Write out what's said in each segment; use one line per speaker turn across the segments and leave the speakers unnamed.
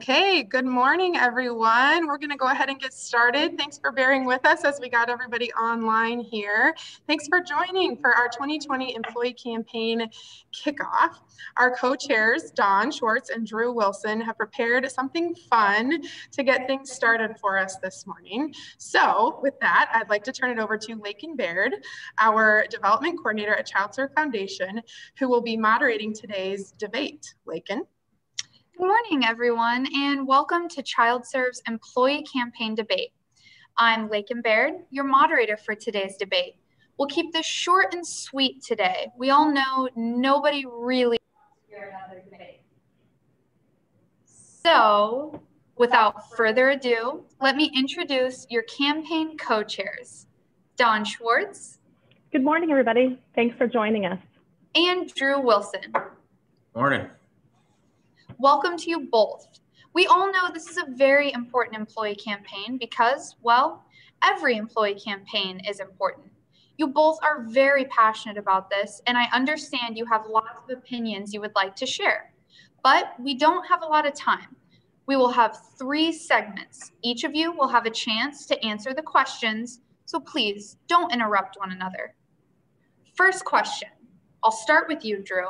Okay, good morning, everyone. We're going to go ahead and get started. Thanks for bearing with us as we got everybody online here. Thanks for joining for our 2020 Employee Campaign Kickoff. Our co-chairs, Dawn Schwartz and Drew Wilson, have prepared something fun to get things started for us this morning. So with that, I'd like to turn it over to Lakin Baird, our development coordinator at ChildServe Foundation, who will be moderating today's debate. Lakin.
Good morning, everyone, and welcome to ChildServe's Employee Campaign Debate. I'm Lakin Baird, your moderator for today's debate. We'll keep this short and sweet today. We all know nobody really wants to hear another debate. So, without further ado, let me introduce your campaign co-chairs, Dawn Schwartz.
Good morning, everybody. Thanks for joining us.
And Drew Wilson.
Morning.
Welcome to you both. We all know this is a very important employee campaign because, well, every employee campaign is important. You both are very passionate about this, and I understand you have lots of opinions you would like to share. But we don't have a lot of time. We will have 3 segments. Each of you will have a chance to answer the questions, so please don't interrupt one another. First question. I'll start with you, Drew.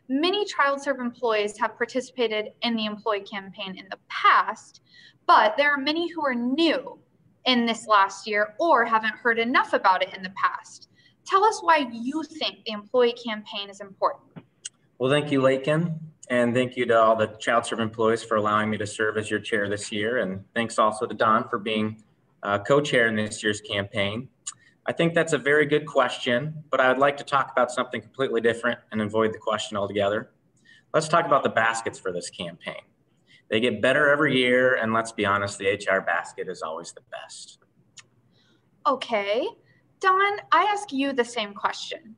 Many ChildServe employees have participated in the employee campaign in the past, but there are many who are new in this last year or haven't heard enough about it in the past. Tell us why you think the employee campaign is important.
Well, thank you, Lakin, and thank you to all the ChildServe employees for allowing me to serve as your chair this year, and thanks also to Dawn for being co-chair in this year's campaign. I think that's a very good question, but I would like to talk about something completely different and avoid the question altogether. Let's talk about the baskets for this campaign. They get better every year, and let's be honest, the HR basket is always the best.
Okay. Dawn, I ask you the same question.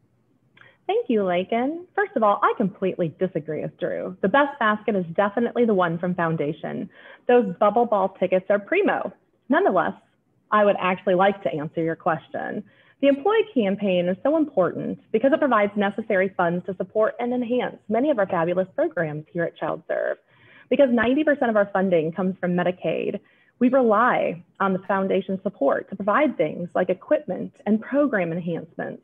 Thank you, Lakin. First of all, I completely disagree with Drew. The best basket is definitely the one from Foundation. Those bubble ball tickets are primo. Nonetheless, I would actually like to answer your question. The employee campaign is so important because it provides necessary funds to support and enhance many of our fabulous programs here at ChildServe. Because 90% of our funding comes from Medicaid, we rely on the Foundation support to provide things like equipment and program enhancements.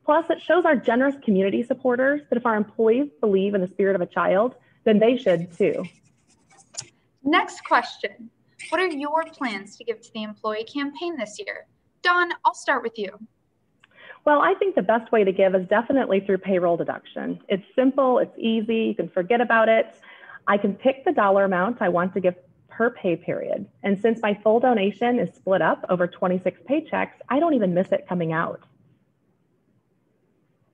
Plus, it shows our generous community supporters that if our employees believe in the spirit of a child, then they should too.
Next question. What are your plans to give to the employee campaign this year? Dawn, I'll start with you.
Well, I think the best way to give is definitely through payroll deduction. It's simple, it's easy, you can forget about it. I can pick the dollar amount I want to give per pay period. And since my full donation is split up over 26 paychecks, I don't even miss it coming out.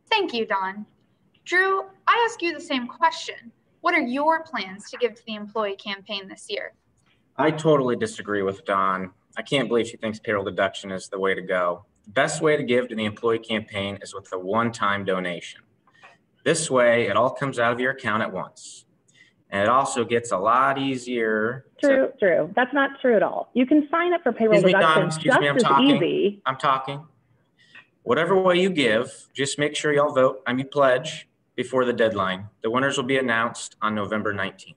Thank you, Dawn. Drew, I ask you the same question. What are your plans to give to the employee campaign this year?
I totally disagree with Dawn. I can't believe she thinks payroll deduction is the way to go. The best way to give to the employee campaign is with a one-time donation. This way, it all comes out of your account at once. And it also gets a lot easier.
Drew, that's not true at all. You can sign up for payroll deduction just as easy.
I'm talking. Whatever way you give, just make sure y'all vote, pledge before the deadline. The winners will be announced on November 19th.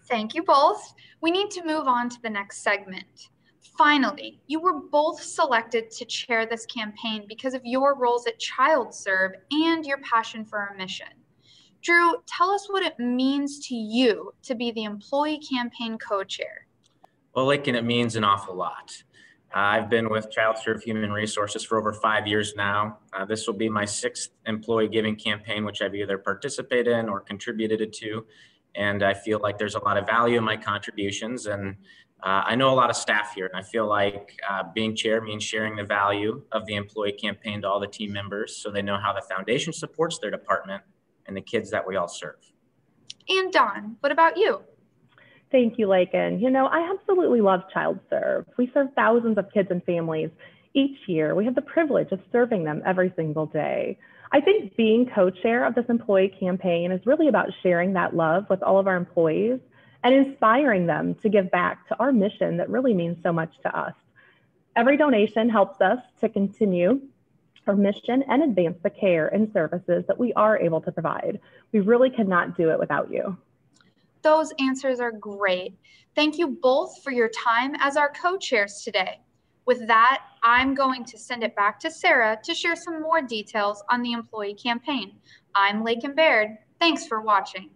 Thank you both. We need to move on to the next segment. Finally, you were both selected to chair this campaign because of your roles at ChildServe and your passion for our mission. Drew, tell us what it means to you to be the employee campaign co-chair.
Well, Lakin, it means an awful lot. I've been with ChildServe Human Resources for over 5 years now. This will be my 6th employee giving campaign, which I've either participated in or contributed to. And I feel like there's a lot of value in my contributions. And I know a lot of staff here, and I feel like being chair means sharing the value of the employee campaign to all the team members so they know how the foundation supports their department and the kids that we all serve.
And Dawn, what about you?
Thank you, Lakin. You know, I absolutely love ChildServe. We serve thousands of kids and families each year. We have the privilege of serving them every single day. I think being co-chair of this employee campaign is really about sharing that love with all of our employees and inspiring them to give back to our mission that really means so much to us. Every donation helps us to continue our mission and advance the care and services that we are able to provide. We really cannot do it without you.
Those answers are great. Thank you both for your time as our co-chairs today. With that, I'm going to send it back to Sarah to share some more details on the employee campaign. I'm Lakin Baird. Thanks for watching.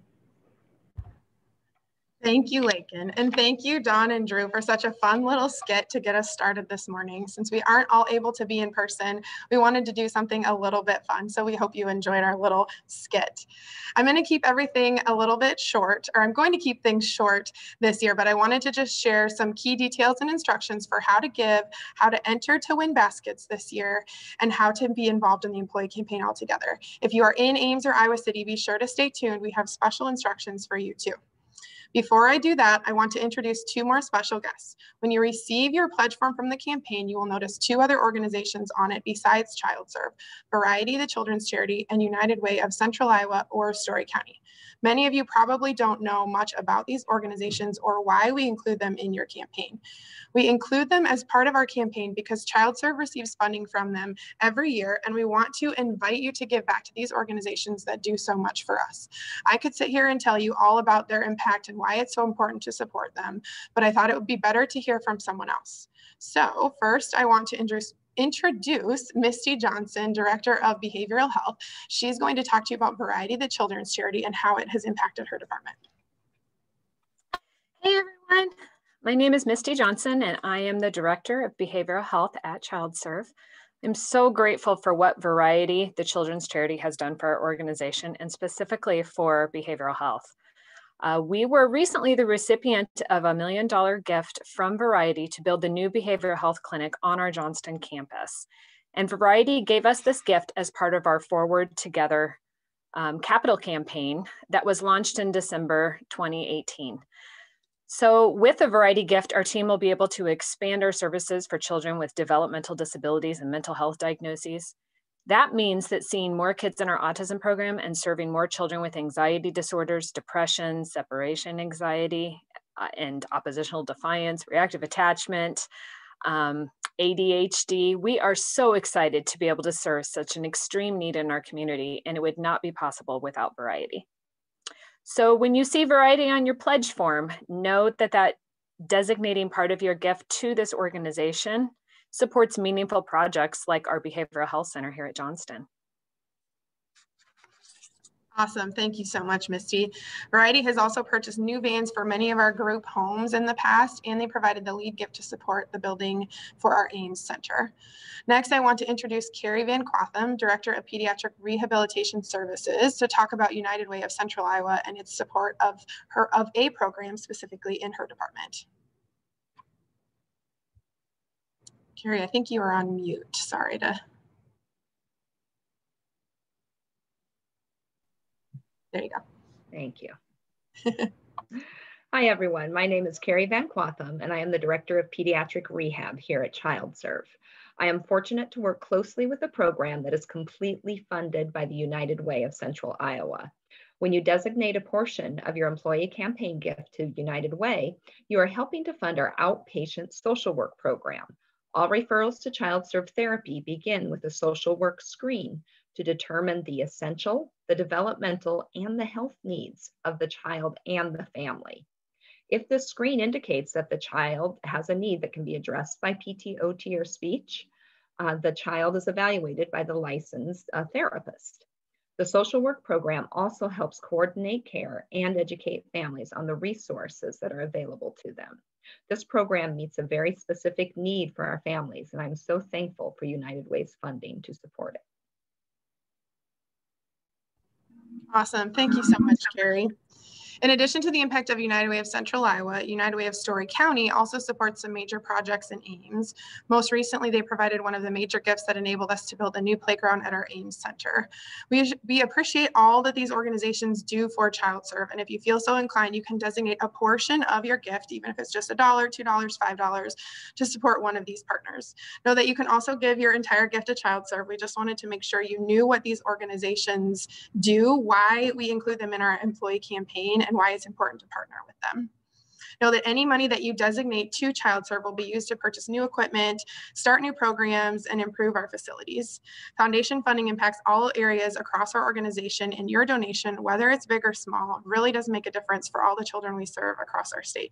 Thank you, Lakin. And thank you, Dawn and Drew, for such a fun little skit to get us started this morning. Since we aren't all able to be in person, we wanted to do something a little bit fun. So we hope you enjoyed our little skit. I'm going to keep everything a little bit short, or I'm going to keep things short this year, but I wanted to just share some key details and instructions for how to give, how to enter to win baskets this year, and how to be involved in the employee campaign altogether. If you are in Ames or Iowa City, be sure to stay tuned. We have special instructions for you too. Before I do that, I want to introduce two more special guests. When you receive your pledge form from the campaign, you will notice two other organizations on it besides ChildServe: Variety, the children's charity, and United Way of Central Iowa or Story County. Many of you probably don't know much about these organizations or why we include them in your campaign. We include them as part of our campaign because ChildServe receives funding from them every year, and we want to invite you to give back to these organizations that do so much for us. I could sit here and tell you all about their impact and why it's so important to support them, but I thought it would be better to hear from someone else. So first, I want to introduce Misty Johnson, Director of Behavioral Health. She's going to talk to you about Variety, the children's charity, and how it has impacted her department.
Hey everyone, my name is Misty Johnson and I am the Director of Behavioral Health at ChildServe. I'm so grateful for what Variety, the children's charity, has done for our organization and specifically for behavioral health. We were recently the recipient of a $1 million gift from Variety to build the new behavioral health clinic on our Johnston campus. And Variety gave us this gift as part of our Forward Together capital campaign that was launched in December 2018. So with the Variety gift, our team will be able to expand our services for children with developmental disabilities and mental health diagnoses. That means that seeing more kids in our autism program and serving more children with anxiety disorders, depression, separation anxiety, and oppositional defiance, reactive attachment, ADHD. We are so excited to be able to serve such an extreme need in our community, and it would not be possible without Variety. So when you see Variety on your pledge form, note that designating part of your gift to this organization supports meaningful projects like our Behavioral Health Center here at Johnston.
Awesome. Thank you so much, Misty. Variety has also purchased new vans for many of our group homes in the past, and they provided the lead gift to support the building for our Ames Center. Next, I want to introduce Carrie Van Quatham, Director of Pediatric Rehabilitation Services, to talk about United Way of Central Iowa and its support of a program specifically in her department. Carrie, I think you are on mute. Sorry to. There you go.
Thank you. Hi, everyone. My name is Carrie Van Quatham, and I am the Director of Pediatric Rehab here at ChildServe. I am fortunate to work closely with a program that is completely funded by the United Way of Central Iowa. When you designate a portion of your employee campaign gift to United Way, you are helping to fund our outpatient social work program. All referrals to ChildServe therapy begin with a social work screen to determine the essential, the developmental, and the health needs of the child and the family. If this screen indicates that the child has a need that can be addressed by PT, OT, or speech, the child is evaluated by the licensed therapist. The social work program also helps coordinate care and educate families on the resources that are available to them. This program meets a very specific need for our families, and I'm so thankful for United Way's funding to support it.
Awesome. Thank you so much, Carrie. In addition to the impact of United Way of Central Iowa, United Way of Story County also supports some major projects in Ames. Most recently, they provided one of the major gifts that enabled us to build a new playground at our Ames Center. We appreciate all that these organizations do for ChildServe, and if you feel so inclined, you can designate a portion of your gift, even if it's just $1, $2, $5, to support one of these partners. Know that you can also give your entire gift to ChildServe. We just wanted to make sure you knew what these organizations do, why we include them in our employee campaign, and why it's important to partner with them. Know that any money that you designate to ChildServe will be used to purchase new equipment, start new programs, and improve our facilities. Foundation funding impacts all areas across our organization, and your donation, whether it's big or small, really does make a difference for all the children we serve across our state.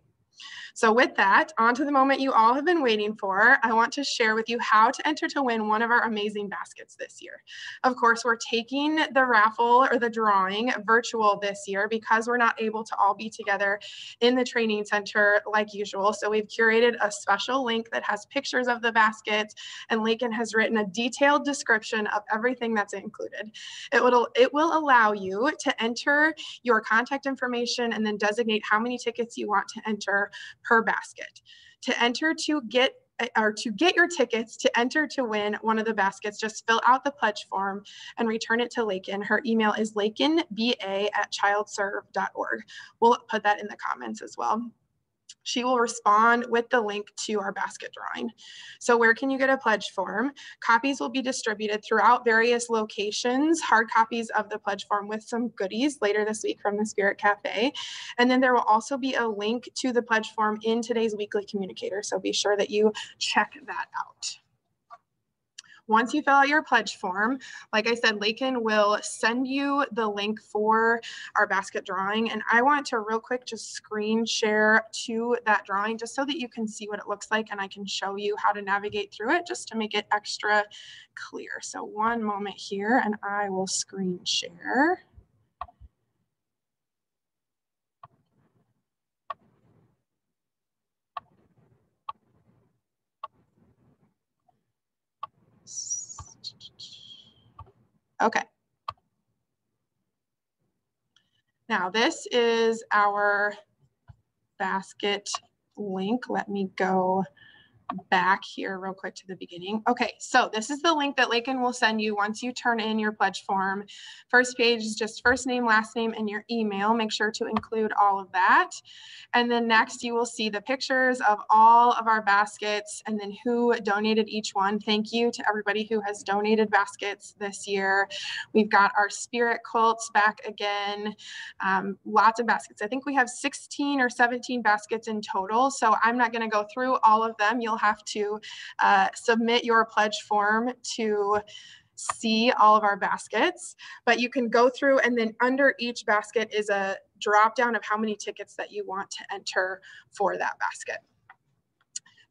So with that, on to the moment you all have been waiting for. I want to share with you how to enter to win one of our amazing baskets this year. Of course, we're taking the raffle or the drawing virtual this year because we're not able to all be together in the training center like usual. So we've curated a special link that has pictures of the baskets, and Lakin has written a detailed description of everything that's included. It will allow you to enter your contact information and then designate how many tickets you want to enter per basket. To enter to get your tickets to enter to win one of the baskets, just fill out the pledge form and return it to Lakin. Her email is lakinba@childserve.org. We'll put that in the comments as well. She will respond with the link to our basket drawing. So where can you get a pledge form? Copies will be distributed throughout various locations, hard copies of the pledge form with some goodies later this week from the Spirit Cafe. And then there will also be a link to the pledge form in today's weekly communicator. So be sure that you check that out. Once you fill out your pledge form, like I said, Lakin will send you the link for our basket drawing. And I want to real quick just screen share to that drawing just so that you can see what it looks like, and I can show you how to navigate through it just to make it extra clear. So one moment here and I will screen share. Okay. Now this is our basket link. Let me go back here real quick to the beginning. Okay, so this is the link that Lakin will send you once you turn in your pledge form. First page is just first name, last name, and your email. Make sure to include all of that. And then next you will see the pictures of all of our baskets and then who donated each one. Thank you to everybody who has donated baskets this year. We've got our spirit quilts back again. Lots of baskets. I think we have 16 or 17 baskets in total. So I'm not going to go through all of them. You'll have to submit your pledge form to see all of our baskets, but you can go through, and then under each basket is a drop down of how many tickets that you want to enter for that basket.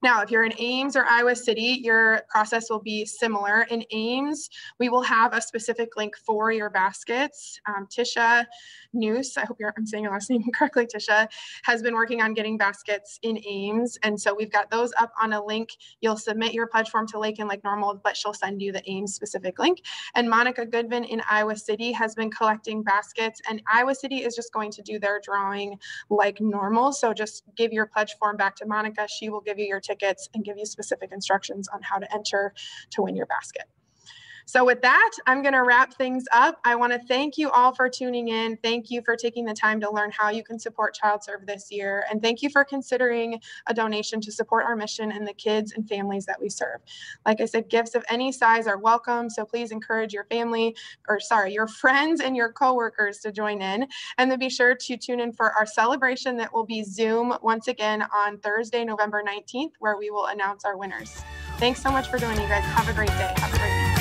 Now, if you're in Ames or Iowa City, your process will be similar. In Ames, we will have a specific link for your baskets. Tisha Noose, I hope I'm saying your last name correctly, Tisha, has been working on getting baskets in Ames. And so we've got those up on a link. You'll submit your pledge form to Lakin like normal, but she'll send you the Ames specific link. And Monica Goodman in Iowa City has been collecting baskets, and Iowa City is just going to do their drawing like normal. So just give your pledge form back to Monica. She will give you your tickets and give you specific instructions on how to enter to win your basket. So with that, I'm going to wrap things up. I want to thank you all for tuning in. Thank you for taking the time to learn how you can support ChildServe this year. And thank you for considering a donation to support our mission and the kids and families that we serve. Like I said, gifts of any size are welcome. So please encourage your your friends and your coworkers to join in. And then be sure to tune in for our celebration that will be Zoom once again on Thursday, November 19th, where we will announce our winners. Thanks so much for joining, you guys. Have a great day. Have a great week.